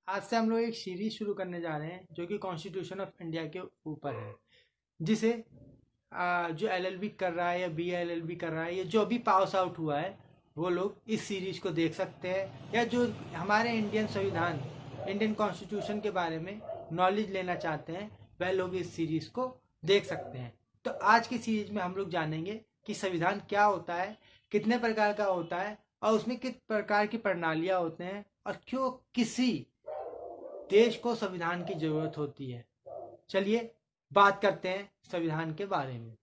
आज से हम लोग एक सीरीज शुरू करने जा रहे हैं जो कि कॉन्स्टिट्यूशन ऑफ इंडिया के ऊपर है, जिसे जो एलएलबी कर रहा है या बीएलएलबी कर रहा है या जो अभी पास आउट हुआ है वो लोग इस सीरीज को देख सकते हैं, या जो हमारे इंडियन संविधान इंडियन कॉन्स्टिट्यूशन के बारे में नॉलेज लेना चाहते हैं वह लोग इस सीरीज को देख सकते हैं। तो आज की सीरीज में हम लोग जानेंगे कि संविधान क्या होता है, कितने प्रकार का होता है और उसमें किस प्रकार की प्रणालियां होते हैं और क्यों किसी देश को संविधान की जरूरत होती है। चलिए बात करते हैं संविधान के बारे में।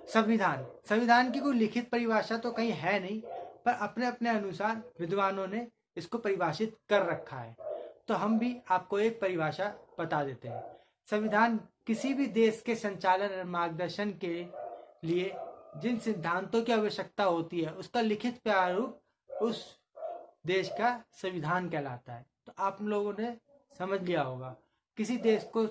संविधान संविधान की कोई लिखित परिभाषा तो कहीं है नहीं, पर अपने अपने अनुसार विद्वानों ने इसको परिभाषित कर रखा है। तो हम भी आपको एक परिभाषा बता देते हैं। संविधान किसी भी देश के संचालन और मार्गदर्शन के लिए जिन सिद्धांतों की आवश्यकता होती है उसका लिखित प्रारूप उस देश का संविधान कहलाता है। तो आप लोगों ने समझ लिया होगा किसी देश को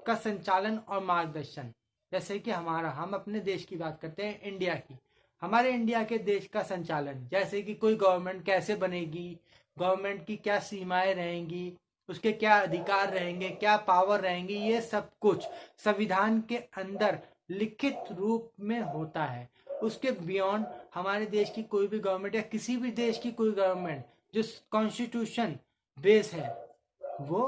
का संचालन और मार्गदर्शन, जैसे कि हम अपने देश की बात करते हैं, इंडिया की। हमारे इंडिया के देश का संचालन, जैसे कि कोई गवर्नमेंट कैसे बनेगी, गवर्नमेंट की क्या सीमाएं रहेंगी, उसके क्या अधिकार रहेंगे, क्या पावर रहेंगी, ये सब कुछ संविधान के अंदर लिखित रूप में होता है। उसके बियॉन्ड हमारे देश की कोई भी गवर्नमेंट या किसी भी देश की कोई गवर्नमेंट जो कॉन्स्टिट्यूशन बेस है वो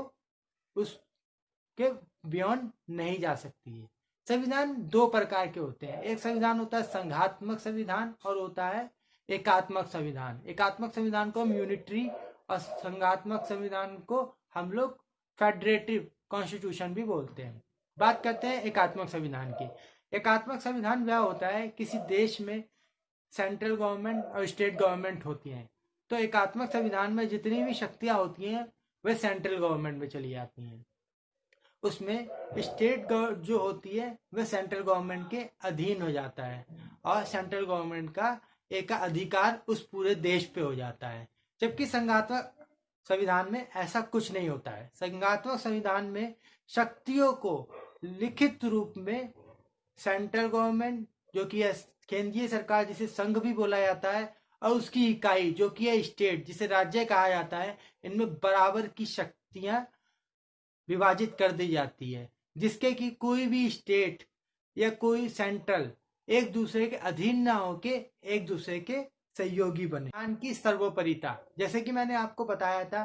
उसके बियॉन्ड नहीं जा सकती है। संविधान दो प्रकार के होते हैं। एक संविधान होता है संघात्मक संविधान और होता है एकात्मक संविधान। एकात्मक संविधान को हम यूनिटरी और संघात्मक संविधान को हम लोग फेडरेटिव कॉन्स्टिट्यूशन भी बोलते हैं। बात करते हैं एकात्मक संविधान की। एकात्मक संविधान वह होता है किसी देश में सेंट्रल गवर्नमेंट और स्टेट गवर्नमेंट होती हैं। तो एकात्मक संविधान में जितनी भी शक्तियां होती हैं वे सेंट्रल गवर्नमेंट में चली जाती हैं। उसमें स्टेट जो होती है वह सेंट्रल गवर्नमेंट के अधीन हो जाता है और सेंट्रल गवर्नमेंट का एक अधिकार उस पूरे देश पे हो जाता है। जबकि संघात्मक संविधान में ऐसा कुछ नहीं होता है। संघात्मक संविधान में शक्तियों को लिखित रूप में सेंट्रल गवर्नमेंट जो कि है केंद्रीय सरकार जिसे संघ भी बोला जाता है, और उसकी इकाई जो कि है स्टेट जिसे राज्य कहा जाता है, इनमें बराबर की शक्तियां विभाजित कर दी जाती है, जिसके कि कोई भी स्टेट या कोई सेंट्रल एक दूसरे के अधीन ना होके एक दूसरे के सहयोगी बने। संविधान की सर्वोपरिता, जैसे कि मैंने आपको बताया था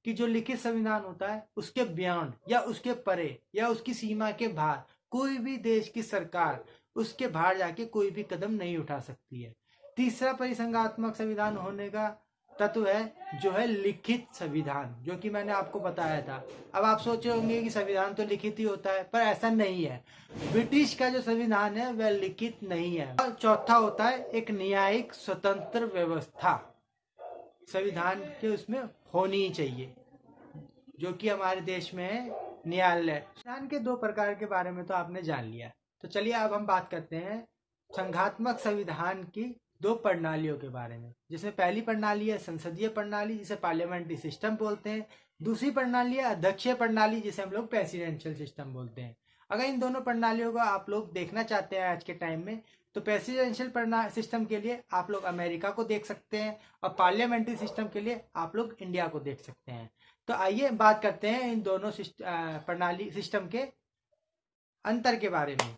कि जो लिखित संविधान होता है उसके बियॉन्ड या उसके परे या उसकी सीमा के बाहर कोई भी देश की सरकार उसके बाहर जाके कोई भी कदम नहीं उठा सकती है। तीसरा परिसंघात्मक संविधान होने का तत्व है जो है लिखित संविधान, जो कि मैंने आपको बताया था। अब आप सोच रहे होंगे कि संविधान तो लिखित ही होता है, पर ऐसा नहीं है। ब्रिटिश का जो संविधान है वह लिखित नहीं है। और चौथा होता है एक न्यायिक स्वतंत्र व्यवस्था, संविधान के उसमें होनी चाहिए, जो कि हमारे देश में है न्यायालय। संविधान के दो प्रकार के बारे में तो आपने जान लिया। तो चलिए अब हम बात करते हैं संघात्मक संविधान की दो प्रणालियों के बारे में, जिसमें पहली प्रणाली है संसदीय प्रणाली जिसे पार्लियामेंट्री सिस्टम बोलते हैं। दूसरी प्रणाली है अध्यक्षीय प्रणाली जिसे हम लोग प्रेसिडेंशियल सिस्टम बोलते हैं। अगर इन दोनों प्रणालियों को आप लोग देखना चाहते हैं आज के टाइम में, तो प्रेसिडेंशियल सिस्टम के लिए आप लोग अमेरिका को देख सकते हैं और पार्लियामेंट्री सिस्टम के लिए आप लोग इंडिया को देख सकते हैं। तो आइए बात करते हैं इन दोनों प्रणाली सिस्टम के अंतर के बारे में।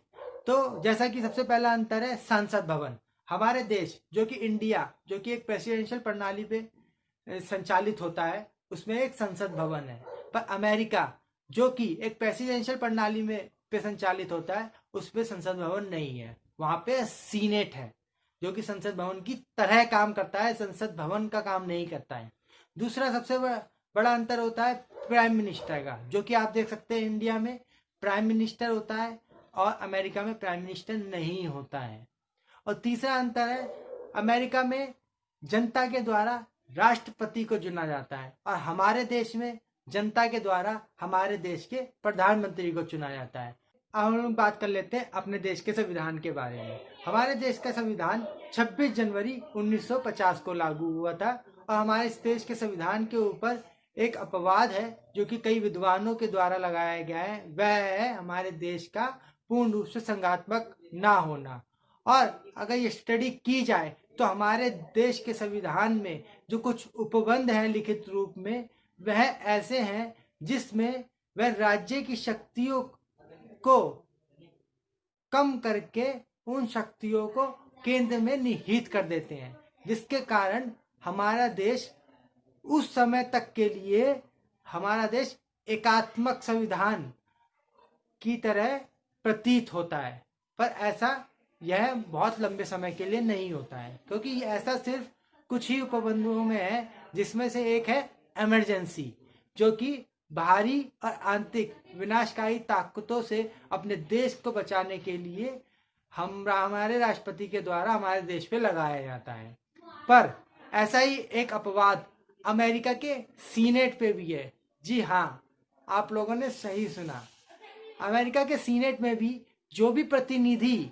तो जैसा कि सबसे पहला अंतर है संसद भवन। हमारे देश जो कि इंडिया जो कि एक प्रेसिडेंशियल प्रणाली पे संचालित होता है उसमें एक संसद भवन है, पर अमेरिका जो कि एक प्रेसिडेंशियल प्रणाली में पे संचालित होता है उसमें संसद भवन नहीं है। वहां पे सीनेट है जो कि संसद भवन की तरह काम करता है, संसद भवन का काम नहीं करता है। दूसरा सबसे बड़ा अंतर होता है प्राइम मिनिस्टर का, जो कि आप देख सकते हैं इंडिया में प्राइम मिनिस्टर होता है और अमेरिका में प्राइम मिनिस्टर नहीं होता है। और तीसरा अंतर है अमेरिका में जनता के द्वारा राष्ट्रपति को चुना जाता है और हमारे देश में जनता के द्वारा हमारे देश के प्रधानमंत्री को चुना जाता है। अब हम लोग बात कर लेते हैं अपने देश के संविधान के बारे में। हमारे देश का संविधान 26 जनवरी 1950 को लागू हुआ था और हमारे देश के संविधान के ऊपर एक अपवाद है जो कि कई विद्वानों के द्वारा लगाया गया है, वह है हमारे देश का पूर्ण रूप से संघात्मक ना होना। और अगर ये स्टडी की जाए तो हमारे देश के संविधान में जो कुछ उपबंध है लिखित रूप में वह ऐसे हैं जिसमें वह राज्य की शक्तियों को कम करके उन शक्तियों को केंद्र में निहित कर देते हैं, जिसके कारण हमारा देश उस समय तक के लिए हमारा देश एकात्मक संविधान की तरह प्रतीत होता है। पर ऐसा यह बहुत लंबे समय के लिए नहीं होता है, क्योंकि ऐसा सिर्फ कुछ ही उपबंधों में है, जिसमें से एक है इमरजेंसी, जो कि बाहरी और आंतरिक विनाशकारी ताकतों से अपने देश को बचाने के लिए हमारे राष्ट्रपति के द्वारा हमारे देश पे लगाया जाता है। पर ऐसा ही एक अपवाद अमेरिका के सीनेट पे भी है। जी हाँ, आप लोगों ने सही सुना, अमेरिका के सीनेट में भी जो भी प्रतिनिधि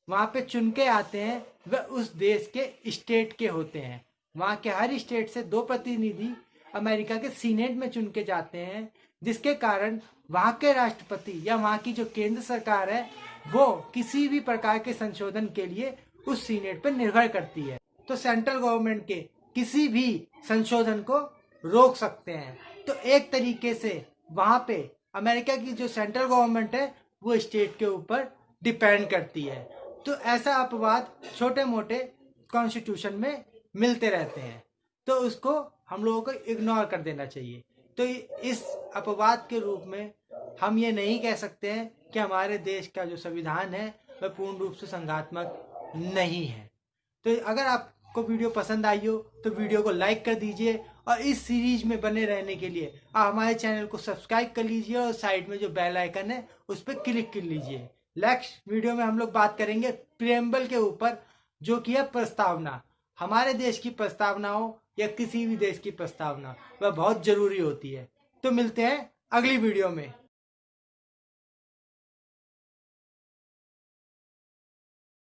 वहाँ पे चुन के आते हैं वह उस देश के स्टेट के होते हैं। वहाँ के हर स्टेट से 2 प्रतिनिधि अमेरिका के सीनेट में चुन के जाते हैं, जिसके कारण वहाँ के राष्ट्रपति या वहाँ की जो केंद्र सरकार है वो किसी भी प्रकार के संशोधन के लिए उस सीनेट पर निर्भर करती है। तो सेंट्रल गवर्नमेंट के किसी भी संशोधन को रोक सकते हैं। तो एक तरीके से वहाँ पे अमेरिका की जो सेंट्रल गवर्नमेंट है वो स्टेट के ऊपर डिपेंड करती है। तो ऐसा अपवाद छोटे मोटे कॉन्स्टिट्यूशन में मिलते रहते हैं, तो उसको हम लोगों को इग्नोर कर देना चाहिए। तो इस अपवाद के रूप में हम ये नहीं कह सकते हैं कि हमारे देश का जो संविधान है वह पूर्ण रूप से संघात्मक नहीं है। तो अगर आपको वीडियो पसंद आई हो तो वीडियो को लाइक कर दीजिए, और इस सीरीज में बने रहने के लिए आप हमारे चैनल को सब्सक्राइब कर लीजिए और साइड में जो बेल आइकन है उस पर क्लिक कर लीजिए। नेक्स्ट वीडियो में हम लोग बात करेंगे प्रियम्बल के ऊपर, जो कि है प्रस्तावना। हमारे देश की प्रस्तावना हो या किसी भी देश की प्रस्तावना, वह बहुत जरूरी होती है। तो मिलते हैं अगली वीडियो में।